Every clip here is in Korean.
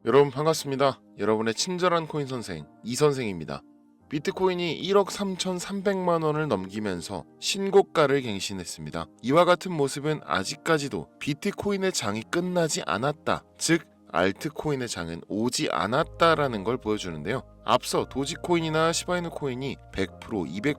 여러분 반갑습니다. 여러분의 친절한 코인 선생 이선생입니다. 비트코인이 1억 3,300만 원을 넘기면서 신고가를 갱신했습니다. 이와 같은 모습은 아직까지도 비트코인의 장이 끝나지 않았다. 즉 알트코인의 장은 오지 않았다라는 걸 보여주는데요. 앞서 도지코인이나 시바이누 코인이 100%,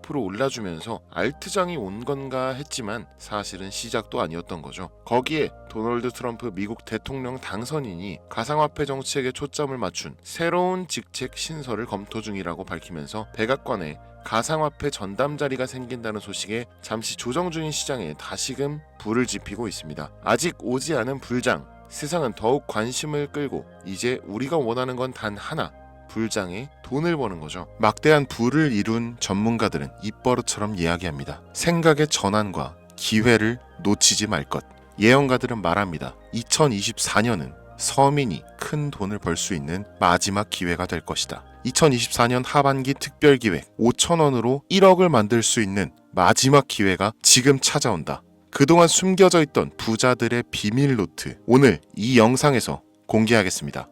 200% 올라주면서 알트장이 온 건가 했지만 사실은 시작도 아니었던 거죠. 거기에 도널드 트럼프 미국 대통령 당선인이 가상화폐 정책에 초점을 맞춘 새로운 직책 신설을 검토 중이라고 밝히면서 백악관에 가상화폐 전담 자리가 생긴다는 소식에 잠시 조정 중인 시장에 다시금 불을 지피고 있습니다. 아직 오지 않은 불장, 세상은 더욱 관심을 끌고 이제 우리가 원하는 건 단 하나, 불장에 돈을 버는 거죠. 막대한 부를 이룬 전문가들은 입버릇처럼 이야기합니다. 생각의 전환과 기회를 놓치지 말 것. 예언가들은 말합니다. 2024년은 서민이 큰 돈을 벌 수 있는 마지막 기회가 될 것이다. 2024년 하반기 특별기획 5,000원으로 1억을 만들 수 있는 마지막 기회가 지금 찾아온다. 그동안 숨겨져 있던 부자들의 비밀 노트, 오늘 이 영상에서 공개하겠습니다.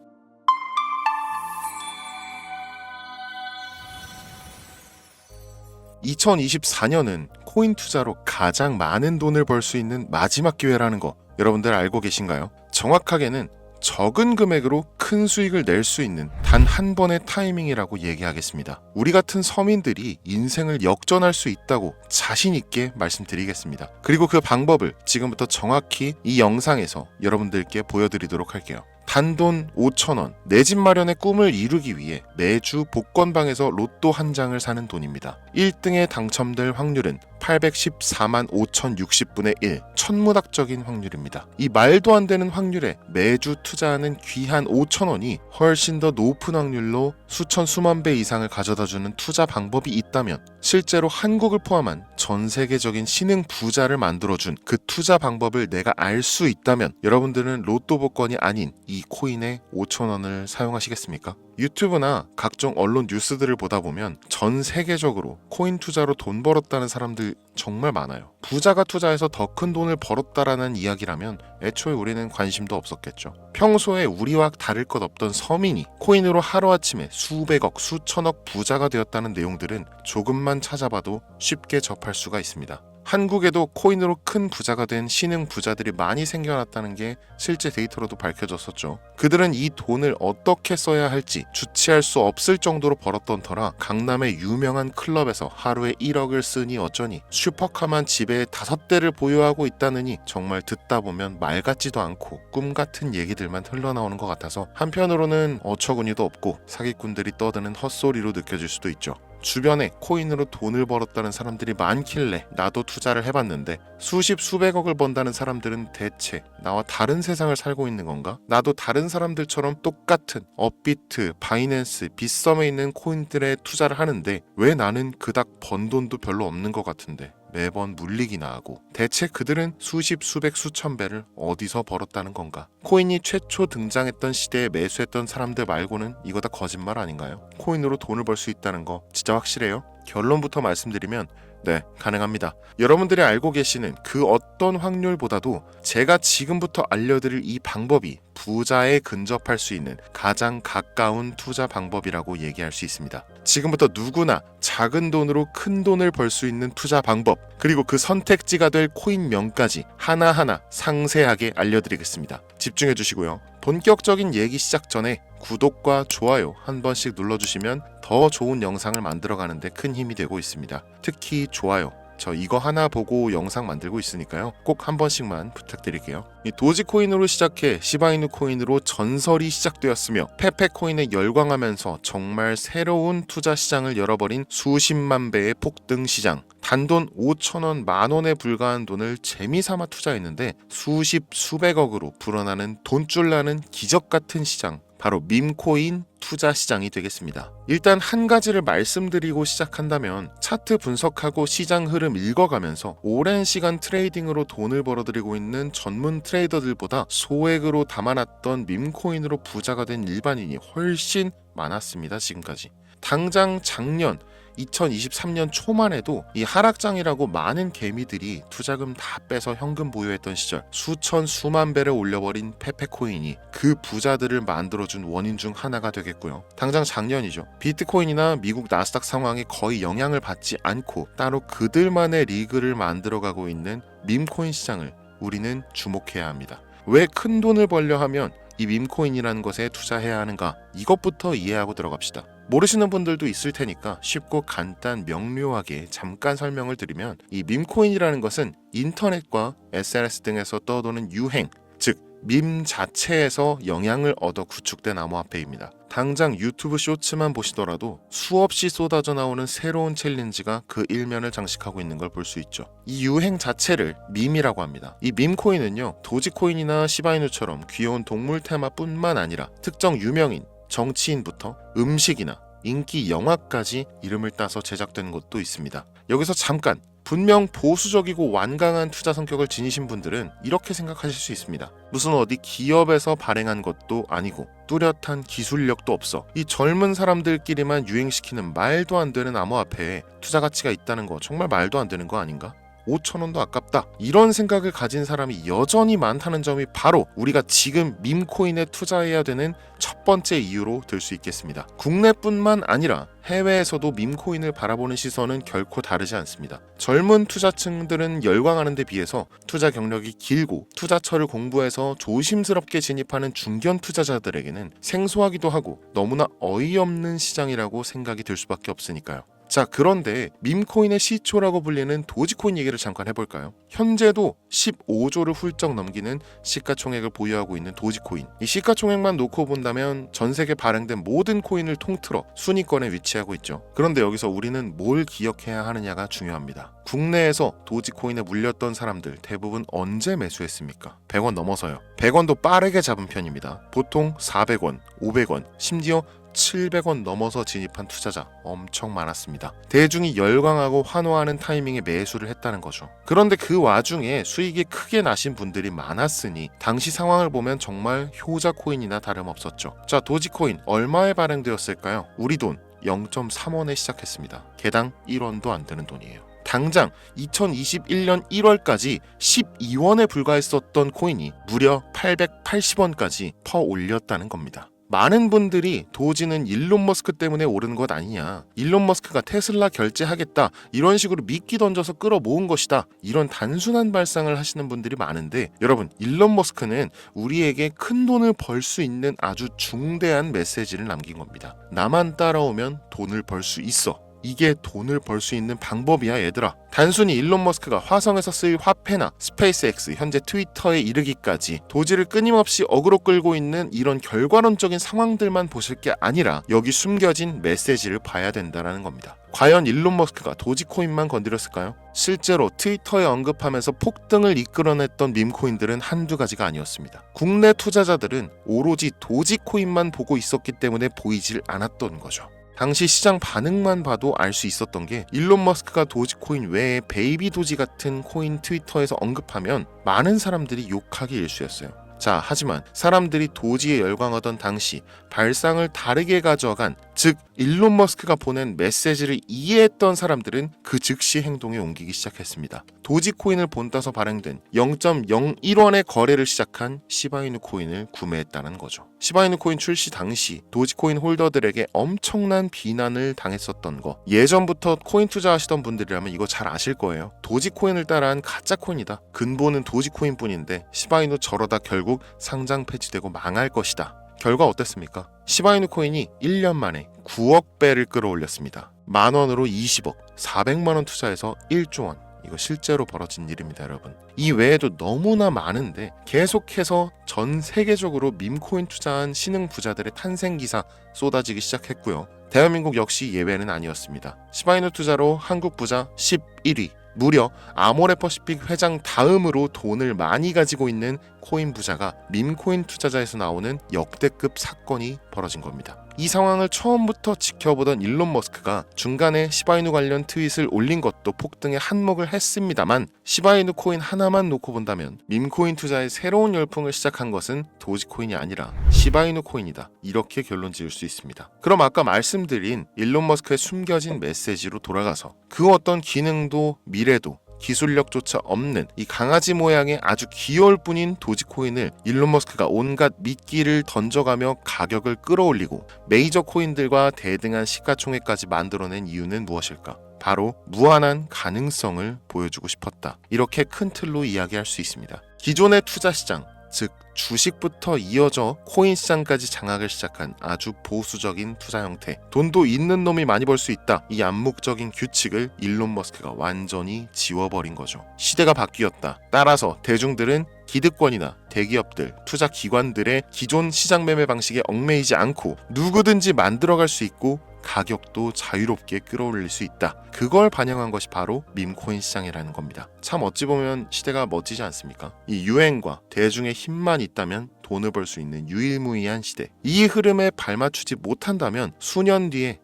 2024년은 코인 투자로 가장 많은 돈을 벌 수 있는 마지막 기회라는 거 여러분들 알고 계신가요? 정확하게는 적은 금액으로 큰 수익을 낼 수 있는 단 한 번의 타이밍이라고 얘기하겠습니다. 우리 같은 서민들이 인생을 역전할 수 있다고 자신 있게 말씀드리겠습니다. 그리고 그 방법을 지금부터 정확히 이 영상에서 여러분들께 보여드리도록 할게요. 단돈 5,000원, 내 집 마련의 꿈을 이루기 위해 매주 복권방에서 로또 한 장을 사는 돈입니다. 1등에 당첨될 확률은 814만 5,060분의 1, 천문학적인 확률입니다. 이 말도 안 되는 확률에 매주 투자하는 귀한 5,000원이 훨씬 더 높은 확률로 수천 수만 배 이상을 가져다주는 투자 방법이 있다면 실제로 한국을 포함한 전 세계적인 신흥 부자를 만들어준 그 투자 방법을 내가 알 수 있다면 여러분들은 로또 복권이 아닌 이 코인의 5,000원을 사용하시겠습니까? 유튜브나 각종 언론 뉴스들을 보다 보면 전 세계적으로 코인 투자로 돈 벌었다는 사람들 정말 많아요. 부자가 투자해서 더 큰 돈을 벌었다라는 이야기라면 애초에 우리는 관심도 없었겠죠. 평소에 우리와 다를 것 없던 서민이 코인으로 하루아침에 수백억, 수천억 부자가 되었다는 내용들은 조금만 찾아봐도 쉽게 접할 수가 있습니다. 한국에도 코인으로 큰 부자가 된 신흥 부자들이 많이 생겨났다는 게 실제 데이터로도 밝혀졌었죠. 그들은 이 돈을 어떻게 써야 할지 주체할 수 없을 정도로 벌었던 터라 강남의 유명한 클럽에서 하루에 1억을 쓰니 어쩌니 슈퍼카만 집에 5대를 보유하고 있다느니 정말 듣다 보면 말 같지도 않고 꿈 같은 얘기들만 흘러나오는 것 같아서 한편으로는 어처구니도 없고 사기꾼들이 떠드는 헛소리로 느껴질 수도 있죠. 주변에 코인으로 돈을 벌었다는 사람들이 많길래 나도 투자를 해봤는데 수십 수백억을 번다는 사람들은 대체 나와 다른 세상을 살고 있는 건가? 나도 다른 사람들처럼 똑같은 업비트, 바이낸스, 빗썸에 있는 코인들에 투자를 하는데 왜 나는 그닥 번 돈도 별로 없는 것 같은데 매번 물리기나 하고 대체 그들은 수십 수백 수천 배를 어디서 벌었다는 건가? 코인이 최초 등장했던 시대에 매수했던 사람들 말고는 이거 다 거짓말 아닌가요? 코인으로 돈을 벌 수 있다는 거 진짜 확실해요? 결론부터 말씀드리면 네, 가능합니다. 여러분들이 알고 계시는 그 어떤 확률보다도 제가 지금부터 알려드릴 이 방법이 부자에 근접할 수 있는 가장 가까운 투자 방법이라고 얘기할 수 있습니다. 지금부터 누구나 작은 돈으로 큰 돈을 벌 수 있는 투자 방법, 그리고 그 선택지가 될 코인명까지 하나하나 상세하게 알려드리겠습니다. 집중해 주시고요. 본격적인 얘기 시작 전에 구독과 좋아요 한 번씩 눌러주시면 더 좋은 영상을 만들어가는데 큰 힘이 되고 있습니다. 특히 좋아요. 저 이거 하나 보고 영상 만들고 있으니까요. 꼭 한 번씩만 부탁드릴게요. 이 도지코인으로 시작해 시바이누 코인으로 전설이 시작되었으며 페페코인에 열광하면서 정말 새로운 투자 시장을 열어버린 수십만 배의 폭등 시장. 단돈 5,000원, 만원에 불과한 돈을 재미삼아 투자했는데 수십, 수백억으로 불어나는 돈줄 나는 기적 같은 시장. 바로 밈코인 투자 시장이 되겠습니다. 일단 한 가지를 말씀드리고 시작한다면 차트 분석하고 시장 흐름 읽어가면서 오랜 시간 트레이딩으로 돈을 벌어들이고 있는 전문 트레이더들보다 소액으로 담아놨던 밈코인으로 부자가 된 일반인이 훨씬 많았습니다. 지금까지. 당장 작년 2023년 초만 해도 이 하락장이라고 많은 개미들이 투자금 다 빼서 현금 보유했던 시절 수천 수만 배를 올려버린 페페코인이 그 부자들을 만들어준 원인 중 하나가 되겠고요. 당장 작년이죠. 비트코인이나 미국 나스닥 상황에 거의 영향을 받지 않고 따로 그들만의 리그를 만들어가고 있는 밈코인 시장을 우리는 주목해야 합니다. 왜 큰 돈을 벌려 하면 이 밈코인이라는 것에 투자해야 하는가? 이것부터 이해하고 들어갑시다. 모르시는 분들도 있을 테니까 쉽고 간단 명료하게 잠깐 설명을 드리면 이 밈코인이라는 것은 인터넷과 SNS 등에서 떠도는 유행, 즉 밈 자체에서 영향을 얻어 구축된 암호화폐입니다. 당장 유튜브 쇼츠만 보시더라도 수없이 쏟아져 나오는 새로운 챌린지가 그 일면을 장식하고 있는 걸 볼 수 있죠. 이 유행 자체를 밈이라고 합니다. 이 밈코인은요, 도지코인이나 시바이누처럼 귀여운 동물 테마뿐만 아니라 특정 유명인, 정치인부터 음식이나 인기 영화까지 이름을 따서 제작된 것도 있습니다. 여기서 잠깐, 분명 보수적이고 완강한 투자 성격을 지니신 분들은 이렇게 생각하실 수 있습니다. 무슨 어디 기업에서 발행한 것도 아니고 뚜렷한 기술력도 없어 이 젊은 사람들끼리만 유행시키는 말도 안 되는 암호화폐에 투자 가치가 있다는 거 정말 말도 안 되는 거 아닌가? 5,000원도 아깝다. 이런 생각을 가진 사람이 여전히 많다는 점이 바로 우리가 지금 밈코인에 투자해야 되는 첫 번째 이유로 들 수 있겠습니다. 국내뿐만 아니라 해외에서도 밈코인을 바라보는 시선은 결코 다르지 않습니다. 젊은 투자층들은 열광하는 데 비해서 투자 경력이 길고 투자처를 공부해서 조심스럽게 진입하는 중견 투자자들에게는 생소하기도 하고 너무나 어이없는 시장이라고 생각이 들 수밖에 없으니까요. 자, 그런데 밈코인의 시초라고 불리는 도지코인 얘기를 잠깐 해볼까요? 현재도 15조를 훌쩍 넘기는 시가총액을 보유하고 있는 도지코인. 이 시가총액만 놓고 본다면 전 세계 발행된 모든 코인을 통틀어 순위권에 위치하고 있죠. 그런데 여기서 우리는 뭘 기억해야 하느냐가 중요합니다. 국내에서 도지코인에 물렸던 사람들 대부분 언제 매수했습니까? 100원 넘어서요. 100원도 빠르게 잡은 편입니다. 보통 400원, 500원, 심지어 700원 넘어서 진입한 투자자 엄청 많았습니다. 대중이 열광하고 환호하는 타이밍에 매수를 했다는 거죠. 그런데 그 와중에 수익이 크게 나신 분들이 많았으니 당시 상황을 보면 정말 효자 코인이나 다름없었죠. 자, 도지코인 얼마에 발행되었을까요? 우리 돈 0.3원에 시작했습니다. 개당 1원도 안 되는 돈이에요. 당장 2021년 1월까지 12원에 불과했었던 코인이 무려 880원까지 퍼 올렸다는 겁니다. 많은 분들이 도지는 일론 머스크 때문에 오른 것 아니냐, 일론 머스크가 테슬라 결제하겠다 이런 식으로 미끼 던져서 끌어모은 것이다, 이런 단순한 발상을 하시는 분들이 많은데, 여러분, 일론 머스크는 우리에게 큰 돈을 벌 수 있는 아주 중대한 메시지를 남긴 겁니다. 나만 따라오면 돈을 벌 수 있어. 이게 돈을 벌 수 있는 방법이야, 얘들아. 단순히 일론 머스크가 화성에서 쓸 화폐나 스페이스X, 현재 트위터에 이르기까지 도지를 끊임없이 어그로 끌고 있는 이런 결과론적인 상황들만 보실 게 아니라 여기 숨겨진 메시지를 봐야 된다는 겁니다. 과연 일론 머스크가 도지코인만 건드렸을까요? 실제로 트위터에 언급하면서 폭등을 이끌어냈던 밈코인들은 한두 가지가 아니었습니다. 국내 투자자들은 오로지 도지코인만 보고 있었기 때문에 보이질 않았던 거죠. 당시 시장 반응만 봐도 알 수 있었던 게, 일론 머스크가 도지코인 외에 베이비 도지 같은 코인 트위터에서 언급하면 많은 사람들이 욕하기 일쑤였어요. 자, 하지만 사람들이 도지에 열광하던 당시 발상을 다르게 가져간, 즉 일론 머스크가 보낸 메시지를 이해했던 사람들은 그 즉시 행동에 옮기기 시작했습니다. 도지코인을 본따서 발행된 0.01원의 거래를 시작한 시바이누 코인을 구매했다는 거죠. 시바이누 코인 출시 당시 도지코인 홀더들에게 엄청난 비난을 당했었던 거, 예전부터 코인 투자하시던 분들이라면 이거 잘 아실 거예요. 도지코인을 따라한 가짜 코인이다. 근본은 도지코인 뿐인데 시바이누 저러다 결국 상장 폐지되고 망할 것이다. 결과 어땠습니까? 시바이누 코인이 1년 만에 9억 배를 끌어올렸습니다. 만원으로 20억, 400만원 투자해서 1조 원. 이거 실제로 벌어진 일입니다, 여러분. 이 외에도 너무나 많은데 계속해서 전 세계적으로 밈코인 투자한 신흥 부자들의 탄생 기사 쏟아지기 시작했고요. 대한민국 역시 예외는 아니었습니다. 시바이누 투자로 한국 부자 11위. 무려 아모레퍼시픽 회장 다음으로 돈을 많이 가지고 있는 코인 부자가 밈코인 투자자에서 나오는 역대급 사건이 벌어진 겁니다. 이 상황을 처음부터 지켜보던 일론 머스크가 중간에 시바이누 관련 트윗을 올린 것도 폭등에 한몫을 했습니다만, 시바이누 코인 하나만 놓고 본다면 밈코인 투자의 새로운 열풍을 시작한 것은 도지코인이 아니라 시바이누 코인이다, 이렇게 결론 지을 수 있습니다. 그럼 아까 말씀드린 일론 머스크의 숨겨진 메시지로 돌아가서 그 어떤 기능도 미래도 기술력조차 없는 이 강아지 모양의 아주 귀여울 뿐인 도지코인을 일론 머스크가 온갖 미끼를 던져가며 가격을 끌어올리고 메이저 코인들과 대등한 시가총액까지 만들어낸 이유는 무엇일까? 바로 무한한 가능성을 보여주고 싶었다, 이렇게 큰 틀로 이야기할 수 있습니다. 기존의 투자 시장, 즉 주식부터 이어져 코인 시장까지 장악을 시작한 아주 보수적인 투자 형태, 돈도 있는 놈이 많이 벌 수 있다, 이 암묵적인 규칙을 일론 머스크가 완전히 지워버린 거죠. 시대가 바뀌었다. 따라서 대중들은 기득권이나 대기업들, 투자 기관들의 기존 시장 매매 방식에 얽매이지 않고 누구든지 만들어갈 수 있고 가격도 자유롭게 끌어올릴 수 있다. 그걸 반영한 것이 바로 밈코인 시장이라는 겁니다. 참 어찌 보면 시대가 멋지지 않습니까? 이 유행과 대중의 힘만 있다면 돈을 벌 수 있는 유일무이한 시대. 이 흐름에 발맞추지 못한다면 수년 뒤에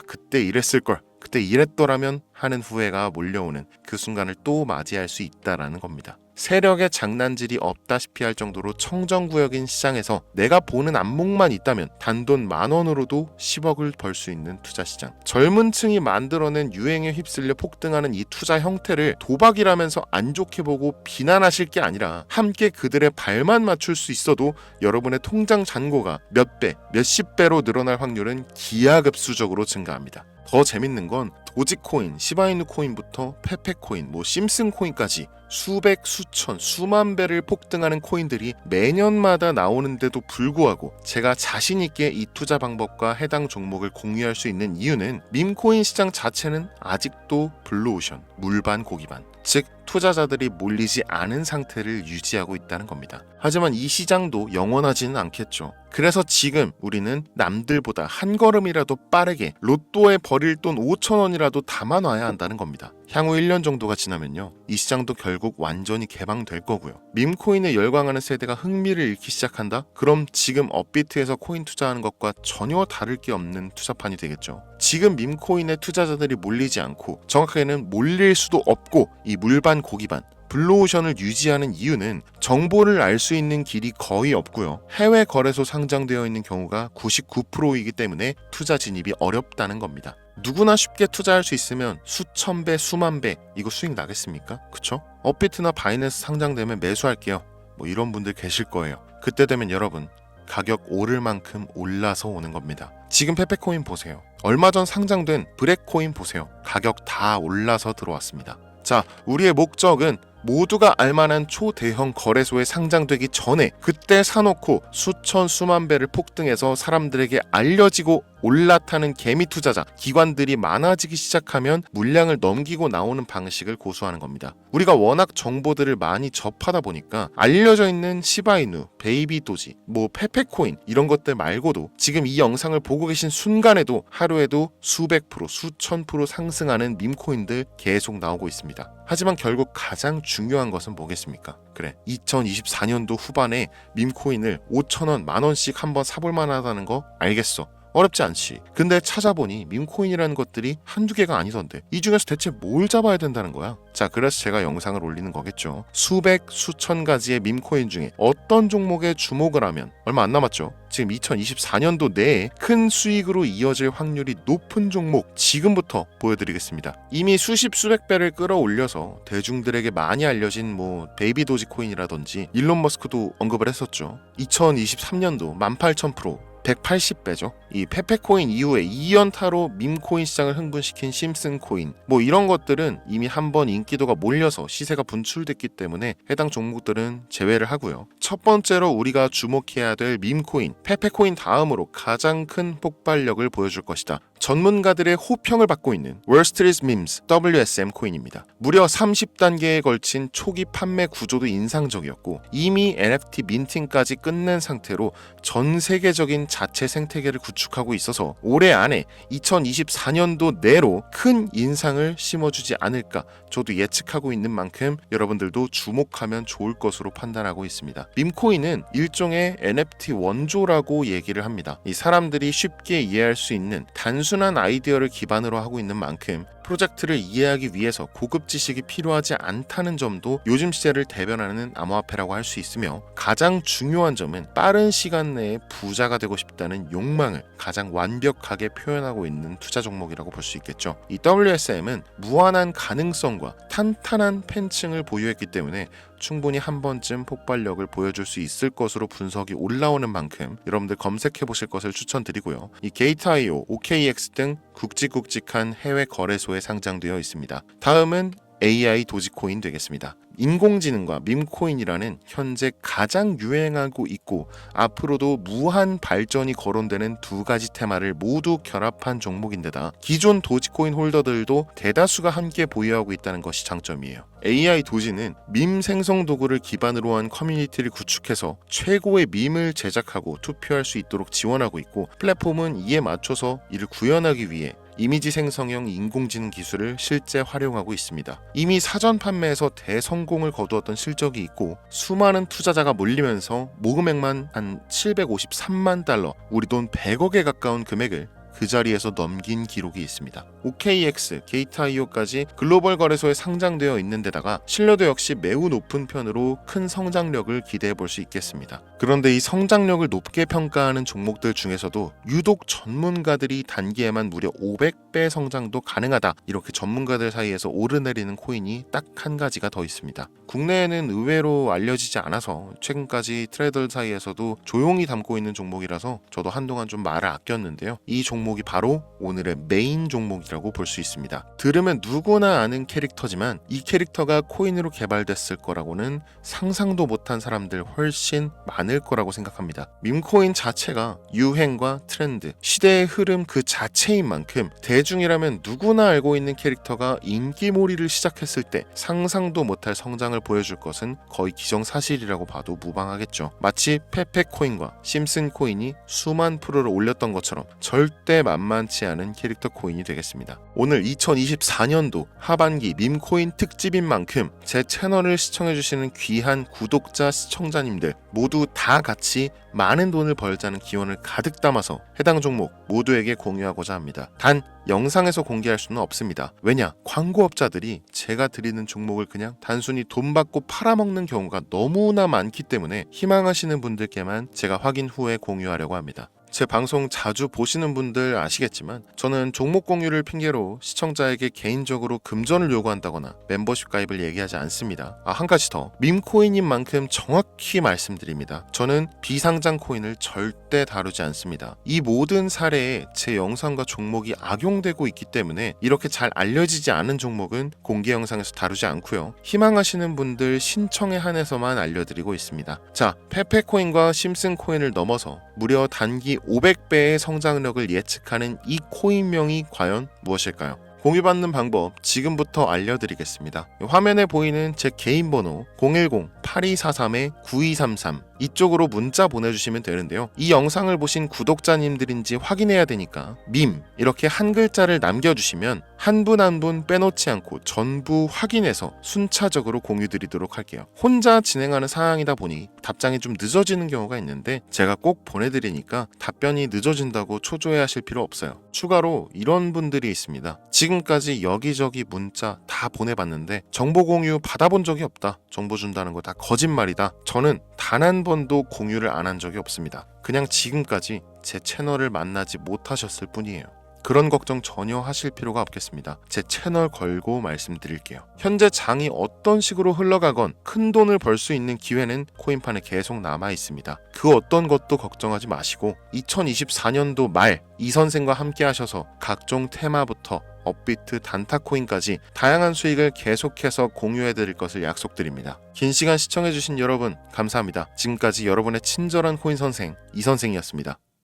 그때 이랬을걸, 그때 이랬더라면 하는 후회가 몰려오는 그 순간을 또 맞이할 수 있다라는 겁니다. 세력의 장난질이 없다시피 할 정도로 청정구역인 시장에서 내가 보는 안목만 있다면 단돈 10,000원으로도 10억을 벌 수 있는 투자시장, 젊은 층이 만들어낸 유행에 휩쓸려 폭등하는 이 투자 형태를 도박이라면서 안 좋게 보고 비난하실 게 아니라 함께 그들의 발만 맞출 수 있어도 여러분의 통장 잔고가 몇 배, 몇십 배로 늘어날 확률은 기하급수적으로 증가합니다. 더 재밌는 건 도지코인, 시바이누 코인부터 페페코인, 심슨코인까지 수백, 수천, 수만 배를 폭등하는 코인들이 매년마다 나오는데도 불구하고 제가 자신있게 이 투자 방법과 해당 종목을 공유할 수 있는 이유는 밈코인 시장 자체는 아직도 블루오션, 물반 고기반, 즉 투자자들이 몰리지 않은 상태를 유지하고 있다는 겁니다. 하지만 이 시장도 영원하지는 않겠죠. 그래서 지금 우리는 남들보다 한 걸음이라도 빠르게 로또에 버릴 돈 5,000원이라도 담아놔야 한다는 겁니다. 향후 1년 정도가 지나면요, 이 시장도 결국 완전히 개방될 거고요. 밈코인에 열광하는 세대가 흥미를 잃기 시작한다? 그럼 지금 업비트에서 코인 투자하는 것과 전혀 다를 게 없는 투자판이 되겠죠. 지금 밈코인에 투자자들이 몰리지 않고, 정확하게는 몰릴 수도 없고, 이 물반 고기반, 블루오션을 유지하는 이유는 정보를 알 수 있는 길이 거의 없고요, 해외 거래소 상장되어 있는 경우가 99%이기 때문에 투자 진입이 어렵다는 겁니다. 누구나 쉽게 투자할 수 있으면 수천 배, 수만 배 이거 수익 나겠습니까? 그쵸? 업비트나 바이낸스 상장되면 매수할게요, 이런 분들 계실 거예요. 그때 되면 여러분, 가격 오를 만큼 올라서 오는 겁니다. 지금 페페코인 보세요. 얼마 전 상장된 브렉코인 보세요. 가격 다 올라서 들어왔습니다. 자, 우리의 목적은 모두가 알만한 초대형 거래소에 상장되기 전에 그때 사놓고 수천 수만 배를 폭등해서 사람들에게 알려지고 올라타는 개미 투자자, 기관들이 많아지기 시작하면 물량을 넘기고 나오는 방식을 고수하는 겁니다. 우리가 워낙 정보들을 많이 접하다 보니까 알려져 있는 시바이누, 베이비도지, 페페코인 이런 것들 말고도 지금 이 영상을 보고 계신 순간에도 하루에도 수백 프로, 수천 프로 상승하는 밈코인들 계속 나오고 있습니다. 하지만 결국 가장 중요한 것은 뭐겠습니까? 그래, 2024년도 후반에 밈코인을 5,000원, 10,000원씩 한번 사볼 만하다는 거 알겠어. 어렵지 않지. 근데 찾아보니 밈코인이라는 것들이 한두 개가 아니던데 이 중에서 대체 뭘 잡아야 된다는 거야? 자, 그래서 제가 영상을 올리는 거겠죠. 수백, 수천 가지의 밈코인 중에 어떤 종목에 주목을 하면, 얼마 안 남았죠? 지금 2024년도 내에 큰 수익으로 이어질 확률이 높은 종목 지금부터 보여드리겠습니다. 이미 수십 수백 배를 끌어올려서 대중들에게 많이 알려진 베이비 도지 코인이라든지 일론 머스크도 언급을 했었죠. 2023년도 18,000%, 180배죠. 이 페페코인 이후에 2연타로 밈코인 시장을 흥분시킨 심슨코인, 이런 것들은 이미 한번 인기도가 몰려서 시세가 분출됐기 때문에 해당 종목들은 제외를 하고요. 첫 번째로 우리가 주목해야 될 밈코인, 페페코인 다음으로 가장 큰 폭발력을 보여줄 것이다. 전문가들의 호평을 받고 있는 월스트리트 밈스 WSM 코인입니다. 무려 30단계에 걸친 초기 판매 구조도 인상적이었고 이미 NFT 민팅까지 끝낸 상태로 전 세계적인 자체 생태계를 구축하고 있어서 올해 안에 2024년도 내로 큰 인상을 심어주지 않을까 저도 예측하고 있는 만큼 여러분들도 주목하면 좋을 것으로 판단하고 있습니다. 밈코인은 일종의 NFT 원조라고 얘기를 합니다. 이 사람들이 쉽게 이해할 수 있는 단순한 아이디어를 기반으로 하고 있는 만큼 프로젝트를 이해하기 위해서 고급 지식이 필요하지 않다는 점도 요즘 시대를 대변하는 암호화폐라고 할 수 있으며 가장 중요한 점은 빠른 시간 내에 부자가 되고 싶다는 욕망을 가장 완벽하게 표현하고 있는 투자 종목이라고 볼 수 있겠죠. 이 WSM은 무한한 가능성과 탄탄한 팬층을 보유했기 때문에 충분히 한 번쯤 폭발력을 보여줄 수 있을 것으로 분석이 올라오는 만큼 여러분들 검색해 보실 것을 추천드리고요. 이 게이트.io, OKX 등 굵직굵직한 해외 거래소에 상장되어 있습니다. 다음은 AI 도지코인 되겠습니다. 인공지능과 밈코인이라는 현재 가장 유행하고 있고 앞으로도 무한 발전이 거론되는 두 가지 테마를 모두 결합한 종목인데다 기존 도지코인 홀더들도 대다수가 함께 보유하고 있다는 것이 장점이에요. AI 도지는 밈 생성 도구를 기반으로 한 커뮤니티를 구축해서 최고의 밈을 제작하고 투표할 수 있도록 지원하고 있고 플랫폼은 이에 맞춰서 이를 구현하기 위해 이미지 생성형 인공지능 기술을 실제 활용하고 있습니다. 이미 사전 판매에서 대성공을 거두었던 실적이 있고 수많은 투자자가 몰리면서 모금액만 한 753만 달러, 우리 돈 100억에 가까운 금액을 그 자리에서 넘긴 기록이 있습니다. OKX, 게이트.io까지 글로벌 거래소에 상장되어 있는 데다가 신뢰도 역시 매우 높은 편으로 큰 성장력을 기대해 볼 수 있겠습니다. 그런데 이 성장력을 높게 평가하는 종목들 중에서도 유독 전문가들이 단기에만 무려 500배 성장도 가능하다 이렇게 전문가들 사이에서 오르내리는 코인이 딱 한 가지가 더 있습니다. 국내에는 의외로 알려지지 않아서 최근까지 트레이더 사이에서도 조용히 담고 있는 종목이라서 저도 한동안 좀 말을 아꼈는데요. 이 종목이 바로 오늘의 메인 종목이라고 볼 수 있습니다. 들으면 누구나 아는 캐릭터지만 이 캐릭터가 코인으로 개발됐을 거라고는 상상도 못한 사람들 훨씬 많을 거라고 생각합니다. 밈코인 자체가 유행과 트렌드, 시대의 흐름 그 자체인 만큼 대중이라면 누구나 알고 있는 캐릭터가 인기몰이를 시작했을 때 상상도 못할 성장을 보여줄 것은 거의 기정사실이라고 봐도 무방하겠죠. 마치 페페코인과 심슨코인이 수만 프로를 올렸던 것처럼 절대 만만치 않은 캐릭터 코인이 되겠습니다. 오늘 2024년도 하반기 밈코인 특집인 만큼 제 채널을 시청해주시는 귀한 구독자, 시청자님들 모두 다 같이 많은 돈을 벌자는 기원을 가득 담아서 해당 종목 모두에게 공유하고자 합니다. 단 영상에서 공개할 수는 없습니다. 왜냐? 광고업자들이 제가 드리는 종목을 그냥 단순히 돈 받고 팔아먹는 경우가 너무나 많기 때문에 희망하시는 분들께만 제가 확인 후에 공유하려고 합니다. 제 방송 자주 보시는 분들 아시겠지만 저는 종목 공유를 핑계로 시청자에게 개인적으로 금전을 요구한다거나 멤버십 가입을 얘기하지 않습니다. 한 가지 더, 밈코인인 만큼 정확히 말씀드립니다. 저는 비상장 코인을 절대 다루지 않습니다. 이 모든 사례에 제 영상과 종목이 악용되고 있기 때문에 이렇게 잘 알려지지 않은 종목은 공개 영상에서 다루지 않고요. 희망하시는 분들 신청에 한해서만 알려드리고 있습니다. 자, 페페코인과 심슨코인을 넘어서 무려 단기 500배의 성장력을 예측하는 이 코인명이 과연 무엇일까요? 공유받는 방법 지금부터 알려드리겠습니다. 화면에 보이는 제 개인 번호 010-8243-9233 이쪽으로 문자 보내주시면 되는데요. 이 영상을 보신 구독자님들인지 확인해야 되니까 밈 이렇게 한 글자를 남겨주시면 한 분 한 분 빼놓지 않고 전부 확인해서 순차적으로 공유드리도록 할게요. 혼자 진행하는 사항이다 보니 답장이 좀 늦어지는 경우가 있는데 제가 꼭 보내드리니까 답변이 늦어진다고 초조해하실 필요 없어요. 추가로 이런 분들이 있습니다. 지금까지 여기저기 문자 다 보내봤는데 정보 공유 받아본 적이 없다. 정보 준다는 거 다 거짓말이다. 저는 단 한 번도 공유를 안 한 적이 없습니다. 그냥 지금까지 제 채널을 만나지 못하셨을 뿐이에요. 그런 걱정 전혀 하실 필요가 없겠습니다. 제 채널 걸고 말씀드릴게요. 현재 장이 어떤 식으로 흘러가건 큰 돈을 벌 수 있는 기회는 코인판에 계속 남아 있습니다. 그 어떤 것도 걱정하지 마시고 2024년도 말 이 선생과 함께 하셔서 각종 테마부터 업비트, 단타코인까지 다양한 수익을 계속해서 공유해드릴 것을 약속드립니다. 긴 시간 시청해주신 여러분 감사합니다. 지금까지 여러분의 친절한 코인 선생 이선생이었습니다.